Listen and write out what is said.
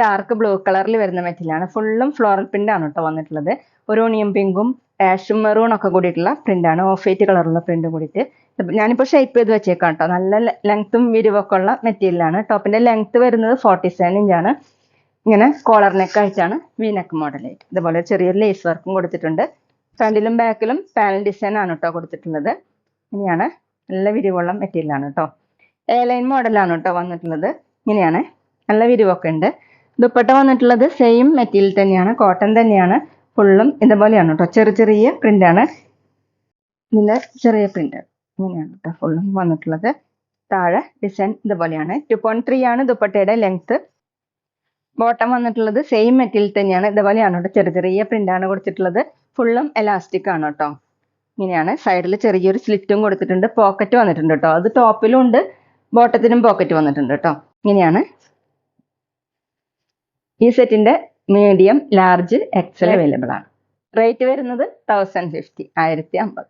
Dark blue കളറിൽ വരുന്ന മെറ്റീരിയലാണ്. ഫുള്ളും ഫ്ലോറൽ പ്രിന്റ് ആണ് കേട്ടോ വന്നിട്ടുള്ളത്. ഒരു ഓണിയൻ പിങ്കും ആഷും മെറൂൺ ഒക്കെ കൂടിയിട്ടുള്ള പ്രിന്റ് ആണ്. ഓഫ് വൈറ്റ് കളറുള്ള പ്രിന്റ് കൂടിയിട്ട് ഞാനിപ്പോൾ ഷേപ്പ് ചെയ്ത് വെച്ചേക്കാം കേട്ടോ. നല്ല ലെങ്ത്തും വിരിവൊക്കെ ഉള്ള മെറ്റീരിയലാണ്. ടോപ്പിന്റെ ലെങ്ത് വരുന്നത് 47 ഇഞ്ചാണ്. ഇങ്ങനെ കോളർ നെക്ക് ആയിട്ടാണ് വി നെക്ക് മോഡലായിട്ട്. ഇതുപോലെ ചെറിയൊരു ലേസ് വർക്കും കൊടുത്തിട്ടുണ്ട്. ഫ്രണ്ടിലും ബാക്കിലും പാനൽ ഡിസൈൻ ആണ് കേട്ടോ കൊടുത്തിട്ടുള്ളത്. ഇങ്ങനെയാണ്, നല്ല വിരിവുള്ള മെറ്റീരിയലാണ് കേട്ടോ. എ ലൈൻ മോഡലാണ് കേട്ടോ വന്നിട്ടുള്ളത്. ഇങ്ങനെയാണ്, നല്ല വിരിവൊക്കെ ഉണ്ട്. ദുപ്പട്ട വന്നിട്ടുള്ളത് സെയിം മെറ്റീരിയൽ തന്നെയാണ്, കോട്ടൺ തന്നെയാണ്. ഫുള്ളും ഇതുപോലെയാണ് കേട്ടോ. ചെറിയ പ്രിന്റ് ആണ്. ഇതിന്റെ ചെറിയ പ്രിന്റ് ഇങ്ങനെയാണ് കേട്ടോ ഫുള്ളും വന്നിട്ടുള്ളത്. താഴെ ഡിസൈൻ ഇതുപോലെയാണ്. 2.3 ആണ് ദുപ്പട്ടയുടെ ലെങ്ത്. ബോട്ടം വന്നിട്ടുള്ളത് സെയിം മെറ്റീരിയൽ തന്നെയാണ്. ഇതുപോലെയാണ് കേട്ടോ. ചെറിയ പ്രിന്റ് ആണ് കൊടുത്തിട്ടുള്ളത്. ഫുള്ളും എലാസ്റ്റിക് ആണ് കേട്ടോ. ഇങ്ങനെയാണ്. സൈഡിൽ ചെറിയൊരു സ്ലിറ്റും കൊടുത്തിട്ടുണ്ട്. പോക്കറ്റ് വന്നിട്ടുണ്ട് കേട്ടോ. അത് ടോപ്പിലും ഉണ്ട്, ബോട്ടത്തിനും പോക്കറ്റ് വന്നിട്ടുണ്ട് കേട്ടോ. ഇങ്ങനെയാണ്. ഈ സെറ്റിന്റെ മീഡിയം, ലാർജ്, എക്സൽ അവൈലബിൾ ആണ്. റേറ്റ് വരുന്നത് 1050. 1050.